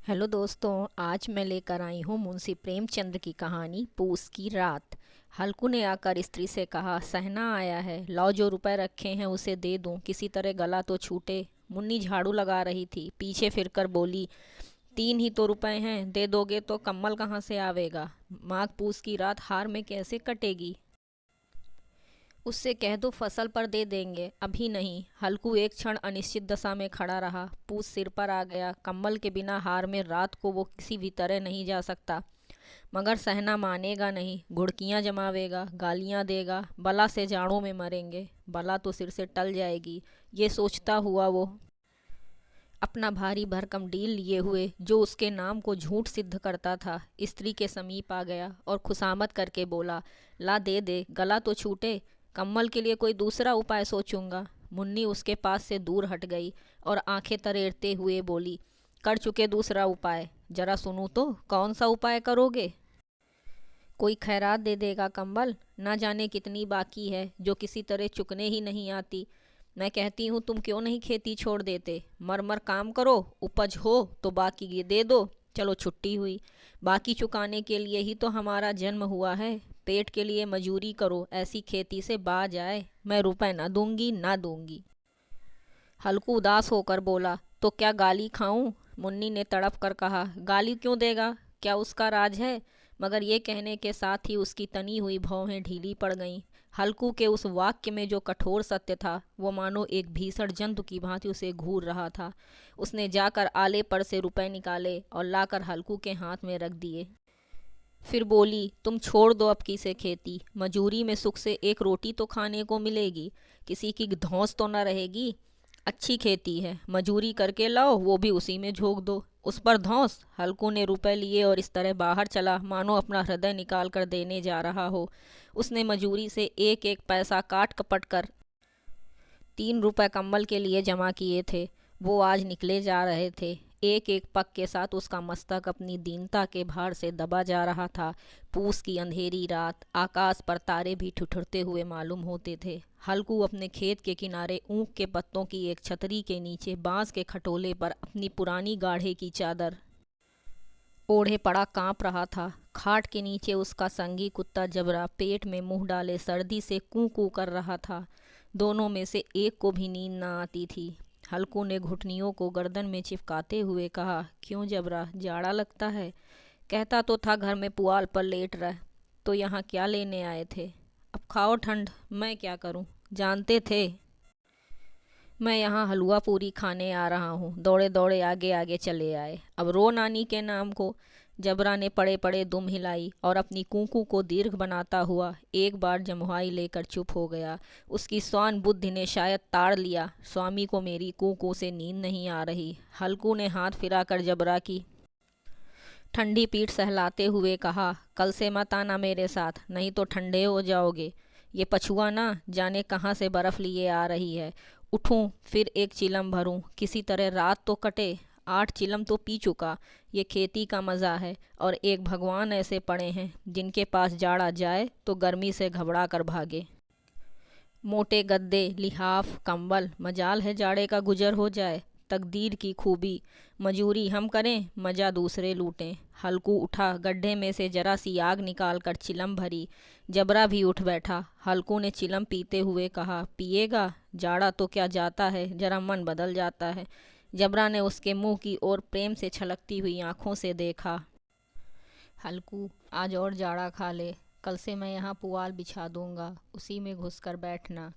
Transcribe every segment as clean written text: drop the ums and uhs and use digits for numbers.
Hello दोस्तों, आज मैं लेकर आई हूँ मुंशी प्रेमचंद्र की कहानी पूस की रात। हल्कू ने आकर स्त्री से कहा, सहना आया है, लाओ जो रुपए रखे हैं उसे दे दूं, किसी तरह गला तो छूटे। मुन्नी झाड़ू लगा रही थी, पीछे फिरकर बोली, 3 ही तो रुपए हैं, दे दोगे तो कम्बल कहाँ से आवेगा। माघ पूस की रात हार में कैसे कटेगी। उससे कह दो फसल पर दे देंगे, अभी नहीं। हल्कू एक क्षण अनिश्चित दशा में खड़ा रहा। पूस सिर पर आ गया। कम्बल के बिना हार में रात को वो किसी भी तरह नहीं जा सकता। मगर सहना मानेगा नहीं, घुड़कियां जमावेगा, गालियां देगा, बला से जाड़ों में मरेंगे, बला तो सिर से टल जाएगी। ये सोचता हुआ वो अपना भारी भरकम डील लिए हुए, जो उसके नाम को झूठ सिद्ध करता था, स्त्री के समीप आ गया और खुशामद करके बोला, ला दे दे, गला तो छूटे। कम्बल के लिए कोई दूसरा उपाय सोचूंगा। मुन्नी उसके पास से दूर हट गई और आंखें तरेरते हुए बोली, कर चुके दूसरा उपाय, जरा सुनूं तो, कौन सा उपाय करोगे। कोई खैरात दे देगा कम्बल, ना जाने कितनी बाकी है जो किसी तरह चुकने ही नहीं आती। मैं कहती हूँ तुम क्यों नहीं खेती छोड़ देते, मर मर काम करो, उपज हो तो बाकी ये दे दो। चलो छुट्टी हुई, बाकी चुकाने के लिए ही तो हमारा जन्म हुआ है। पेट के लिए मजूरी करो, ऐसी खेती से बाज आए। मैं रुपए ना दूंगी ना दूंगी। हल्कू उदास होकर बोला, तो क्या गाली खाऊं। मुन्नी ने तड़प कर कहा, गाली क्यों देगा, क्या उसका राज है। मगर ये कहने के साथ ही उसकी तनी हुई भौहें ढीली पड़ गईं। हल्कू के उस वाक्य में जो कठोर सत्य था, वो मानो एक भीषण जंतु की भांति उसे घूर रहा था। उसने जाकर आले पर से रुपए निकाले और लाकर हल्कू के हाथ में रख दिए। फिर बोली, तुम छोड़ दो अब की से खेती, मजूरी में सुख से एक रोटी तो खाने को मिलेगी, किसी की धौंस तो न रहेगी। अच्छी खेती है, मजूरी करके लाओ, वो भी उसी में झोंक दो, उस पर धौंस। हल्कू ने रुपए लिए और इस तरह बाहर चला मानो अपना हृदय निकाल कर देने जा रहा हो। उसने मजूरी से एक एक पैसा काट कपट कर 3 रुपए कम्बल के लिए जमा किए थे। वो आज निकले जा रहे थे। एक एक पग के साथ उसका मस्तक अपनी दीनता के भार से दबा जा रहा था। पूस की अंधेरी रात, आकाश पर तारे भी ठुठुरते हुए मालूम होते थे। हल्कू अपने खेत के किनारे ऊख के पत्तों की एक छतरी के नीचे बांस के खटोले पर अपनी पुरानी गाढ़े की चादर ओढ़े पड़ा कांप रहा था। खाट के नीचे उसका संगी कुत्ता जबरा पेट में मुंह डाले सर्दी से कूं कूं कर रहा था। दोनों में से एक को भी नींद न आती थी। हल्कू ने घुटनियों को गर्दन में चिपकाते हुए कहा, क्यों जबरा, जाड़ा लगता है। कहता तो था घर में पुआल पर लेट रह, तो यहाँ क्या लेने आए थे। अब खाओ ठंड, मैं क्या करूं, जानते थे मैं यहाँ हलवा पूरी खाने आ रहा हूँ। दौड़े दौड़े आगे आगे चले आए। अब रो नानी के नाम को। जबरा ने पड़े पड़े दुम हिलाई और अपनी कूकू को दीर्घ बनाता हुआ एक बार जमुहाई लेकर चुप हो गया। उसकी स्वान बुद्धि ने शायद ताड़ लिया, स्वामी को मेरी कूकू से नींद नहीं आ रही। हल्कू ने हाथ फिराकर जबरा की ठंडी पीठ सहलाते हुए कहा, कल से मत आना मेरे साथ, नहीं तो ठंडे हो जाओगे। ये पछुआ ना जाने कहाँ से बर्फ लिए आ रही है। उठूं फिर एक चिलम भरूं, किसी तरह रात तो कटे। 8 चिलम तो पी चुका। ये खेती का मज़ा है। और एक भगवान ऐसे पड़े हैं जिनके पास जाड़ा जाए तो गर्मी से घबरा कर भागे। मोटे गद्दे, लिहाफ, कंबल, मजाल है जाड़े का गुजर हो जाए। तकदीर की खूबी, मजूरी हम करें, मजा दूसरे लूटें। हल्कू उठा, गड्ढे में से जरा सी आग निकाल कर चिलम भरी। जबरा भी उठ बैठा। हल्कू ने चिलम पीते हुए कहा, पिएगा, जाड़ा तो क्या जाता है, जरा मन बदल जाता है। जबरा ने उसके मुंह की ओर प्रेम से छलकती हुई आंखों से देखा। हल्कू, आज और जाड़ा खा ले, कल से मैं यहाँ पुआल बिछा दूंगा, उसी में घुसकर बैठना,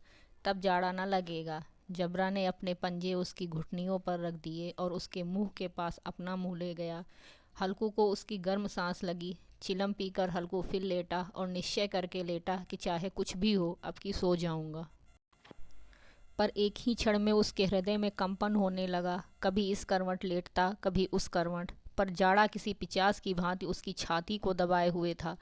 तब जाड़ा न लगेगा। जबरा ने अपने पंजे उसकी घुटनियों पर रख दिए और उसके मुंह के पास अपना मुंह ले गया। हल्कू को उसकी गर्म सांस लगी। चिलम पीकर हल्कू फिर लेटा और निश्चय करके लेटा कि चाहे कुछ भी हो, अब की सो जाऊंगा। पर एक ही क्षण में उसके हृदय में कंपन होने लगा। कभी इस करवट लेटता, कभी उस करवट, पर जाड़ा किसी पिचास की भांति उसकी छाती को दबाए हुए था।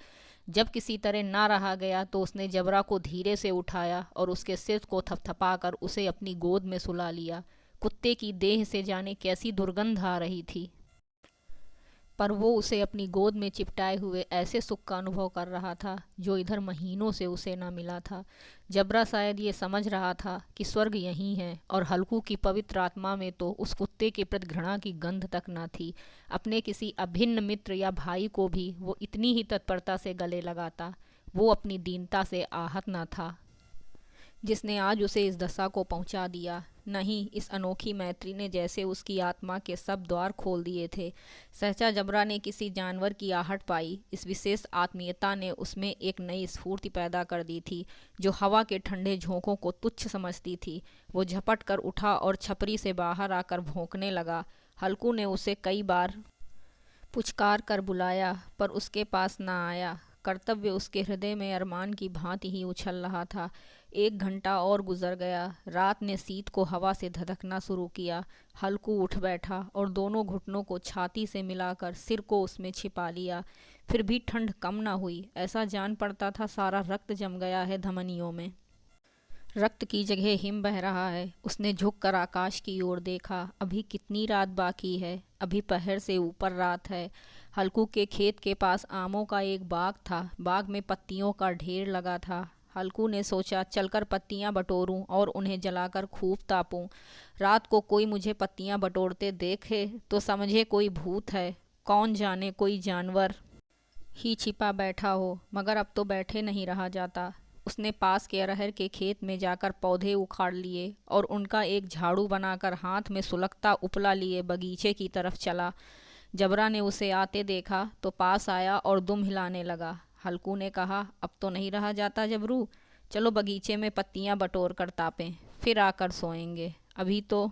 जब किसी तरह ना रहा गया तो उसने जबरा को धीरे से उठाया और उसके सिर को थपथपाकर उसे अपनी गोद में सुला लिया। कुत्ते की देह से जाने कैसी दुर्गंध आ रही थी। पर वो उसे अपनी गोद में चिपटाए हुए ऐसे सुख का अनुभव कर रहा था जो इधर महीनों से उसे न मिला था। जबरा शायद ये समझ रहा था कि स्वर्ग यहीं है, और हल्कू की पवित्र आत्मा में तो उस कुत्ते के प्रति घृणा की गंध तक न थी। अपने किसी अभिन्न मित्र या भाई को भी वो इतनी ही तत्परता से गले लगाता। वो अपनी दीनता से आहत न था जिसने आज उसे इस दशा को पहुंचा दिया। नहीं, इस अनोखी मैत्री ने जैसे उसकी आत्मा के सब द्वार खोल दिए थे। सहसा जबरा ने किसी जानवर की आहट पाई। इस विशेष आत्मीयता ने उसमें एक नई स्फूर्ति पैदा कर दी थी जो हवा के ठंडे झोंकों को तुच्छ समझती थी। वो झपट कर उठा और छपरी से बाहर आकर भौंकने लगा। हल्कू ने उसे कई बार पुचकार कर बुलाया पर उसके पास न आया। कर्तव्य उसके हृदय में अरमान की भांति ही उछल रहा था। 1 घंटा और गुजर गया। रात ने शीत को हवा से धधकना शुरू किया। हल्कू उठ बैठा और दोनों घुटनों को छाती से मिलाकर सिर को उसमें छिपा लिया। फिर भी ठंड कम न हुई। ऐसा जान पड़ता था सारा रक्त जम गया है धमनियों में। रक्त की जगह हिम बह रहा है। उसने झुककर आकाश की ओर देखा। अभी कितनी रात बाकी है? अभी पहर से ऊपर रात है। हल्कू के खेत के पास आमों का एक बाग था। बाग में पत्तियों का ढेर लगा था। हल्कू ने सोचा चलकर पत्तियां बटोरूं और उन्हें जलाकर खूब तापूं। रात को कोई मुझे पत्तियां बटोरते देखे तो समझे कोई भूत है, कौन जाने कोई जानवर ही छिपा बैठा हो। मगर अब तो बैठे नहीं रहा जाता। उसने पास के अरहर के खेत में जाकर पौधे उखाड़ लिए और उनका एक झाड़ू बनाकर हाथ में सुलगता उपला लिए बगीचे की तरफ चला। जबरा ने उसे आते देखा तो पास आया और दुम हिलाने लगा। हल्कू ने कहा, अब तो नहीं रहा जाता जबरू, चलो बगीचे में पत्तियां बटोर कर तापें, फिर आकर सोएंगे। अभी तो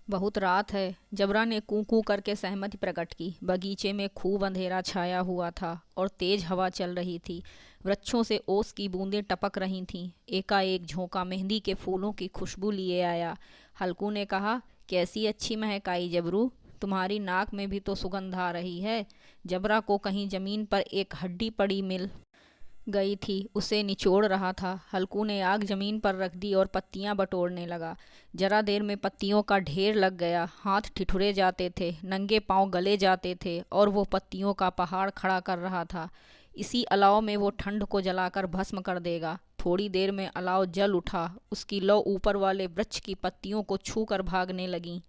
बहुत रात है। जबरा ने कूं कूं करके सहमति प्रकट की। बगीचे में खूब अंधेरा छाया हुआ था और तेज हवा चल रही थी। वृक्षों से ओस की बूंदें टपक रही थीं। एकाएक झोंका मेहंदी के फूलों की खुशबू लिए आया। हल्कू ने कहा, कैसी अच्छी महक आई जबरू, तुम्हारी नाक में भी तो सुगंध आ रही है। जबरा को कहीं जमीन पर एक हड्डी पड़ी मिल गई थी, उसे निचोड़ रहा था। हल्कू ने आग जमीन पर रख दी और पत्तियां बटोरने लगा। जरा देर में पत्तियों का ढेर लग गया। हाथ ठिठुरे जाते थे, नंगे पांव गले जाते थे और वो पत्तियों का पहाड़ खड़ा कर रहा था। इसी अलाव में वो ठंड को जलाकर भस्म कर देगा। थोड़ी देर में अलाव जल उठा। उसकी लौ ऊपर वाले वृक्ष की पत्तियों को छू कर भागने लगी।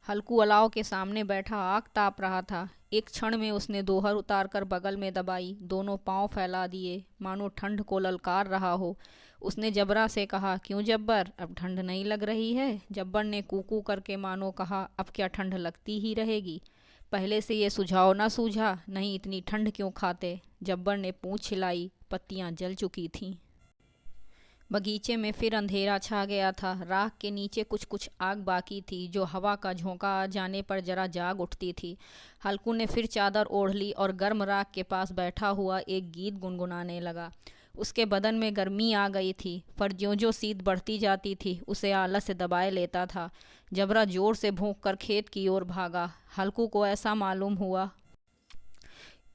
हल्कू अलाव के सामने बैठा आग ताप रहा था। एक क्षण में उसने दोहर उतारकर बगल में दबाई, दोनों पांव फैला दिए मानो ठंड को ललकार रहा हो। उसने जबरा से कहा, क्यों जब्बर, अब ठंड नहीं लग रही है? जब्बर ने कूकू करके मानो कहा, अब क्या ठंड लगती ही रहेगी? पहले से ये सुझाव ना सूझा? नहीं इतनी ठंड क्यों खाते? जब्बर ने पूंछ हिलाई। पत्तियां जल चुकी थीं। बगीचे में फिर अंधेरा छा गया था। राख के नीचे कुछ कुछ आग बाकी थी जो हवा का झोंका आ जाने पर जरा जाग उठती थी। हल्कू ने फिर चादर ओढ़ ली और गर्म राख के पास बैठा हुआ एक गीत गुनगुनाने लगा। उसके बदन में गर्मी आ गई थी, पर ज्यों-ज्यों शीत बढ़ती जाती थी उसे आलस से दबाए लेता था। जबरा जोर से भौंक कर खेत की ओर भागा। हल्कू को ऐसा मालूम हुआ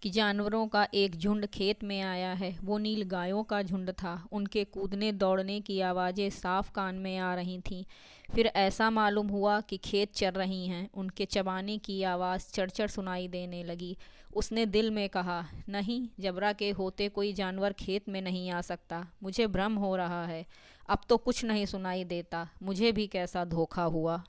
कि जानवरों का एक झुंड खेत में आया है। वो नील गायों का झुंड था। उनके कूदने दौड़ने की आवाज़ें साफ कान में आ रही थीं। फिर ऐसा मालूम हुआ कि खेत चर रही हैं। उनके चबाने की आवाज़ चढ़-चढ़ सुनाई देने लगी। उसने दिल में कहा, नहीं, जबरा के होते कोई जानवर खेत में नहीं आ सकता। मुझे भ्रम हो रहा है। अब तो कुछ नहीं सुनाई देता। मुझे भी कैसा धोखा हुआ।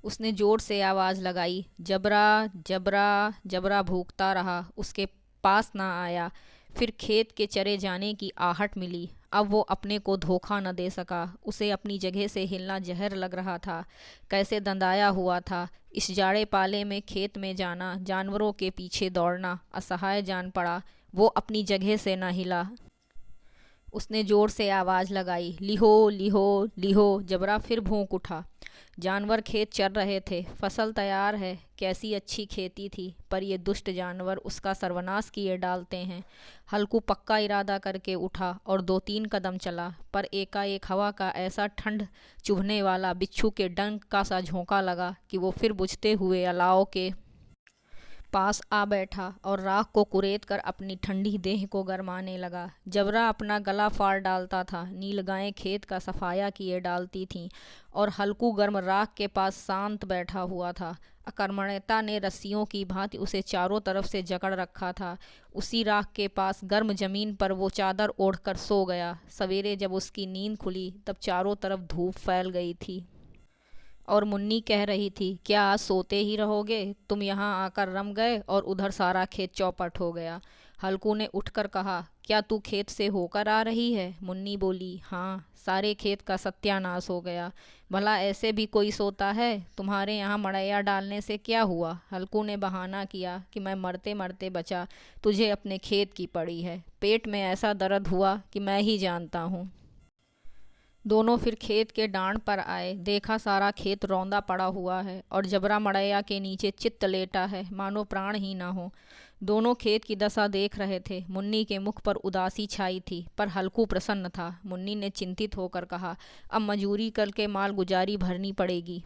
उसने जोर से आवाज़ लगाई, जबरा जबरा। जबरा भूखता रहा, उसके पास ना आया। फिर खेत के चरे जाने की आहट मिली। अब वो अपने को धोखा न दे सका। उसे अपनी जगह से हिलना जहर लग रहा था। कैसे दंदाया हुआ था। इस जाड़े पाले में खेत में जाना, जानवरों के पीछे दौड़ना असहाय जान पड़ा। वो अपनी जगह से न हिला। उसने जोर से आवाज़ लगाई, लिहो लिहो लिहो। जबरा फिर भौंक उठा। जानवर खेत चर रहे थे। फसल तैयार है। कैसी अच्छी खेती थी, पर ये दुष्ट जानवर उसका सर्वनाश किए डालते हैं। हल्कू पक्का इरादा करके उठा और 2-3 कदम चला, पर एकाएक हवा का ऐसा ठंड चुभने वाला बिच्छू के डंक का सा झोंका लगा कि वो फिर बुझते हुए अलाव के पास आ बैठा और राख को कुरेद कर अपनी ठंडी देह को गरमाने लगा। जबरा अपना गला फाड़ डालता था, नीलगायें खेत का सफाया किए डालती थीं और हल्कू गर्म राख के पास शांत बैठा हुआ था। अकर्मण्यता ने रस्सियों की भांति उसे चारों तरफ से जकड़ रखा था। उसी राख के पास गर्म जमीन पर वो चादर ओढ़कर सो गया। सवेरे जब उसकी नींद खुली तब चारों तरफ धूप फैल गई थी और मुन्नी कह रही थी, क्या आज सोते ही रहोगे? तुम यहाँ आकर रम गए और उधर सारा खेत चौपट हो गया। हल्कू ने उठकर कहा, क्या तू खेत से होकर आ रही है? मुन्नी बोली, हाँ, सारे खेत का सत्यानाश हो गया। भला ऐसे भी कोई सोता है? तुम्हारे यहाँ मड़ैया डालने से क्या हुआ? हल्कू ने बहाना किया कि मैं मरते मरते बचा, तुझे अपने खेत की पड़ी है। पेट में ऐसा दर्द हुआ कि मैं ही जानता हूँ। दोनों फिर खेत के डांड पर आए। देखा सारा खेत रौंदा पड़ा हुआ है और जबरा मड़ैया के नीचे चित्त लेटा है, मानो प्राण ही ना हो। दोनों खेत की दशा देख रहे थे। मुन्नी के मुख पर उदासी छाई थी, पर हल्कू प्रसन्न था। मुन्नी ने चिंतित होकर कहा, अब मजूरी करके माल गुजारी भरनी पड़ेगी।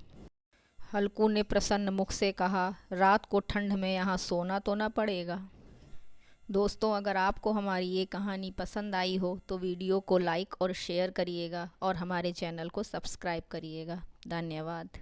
हल्कू ने प्रसन्न मुख से कहा, रात को ठंड में यहाँ सोना तो न पड़ेगा। दोस्तों, अगर आपको हमारी ये कहानी पसंद आई हो तो वीडियो को लाइक और शेयर करिएगा और हमारे चैनल को सब्सक्राइब करिएगा। धन्यवाद।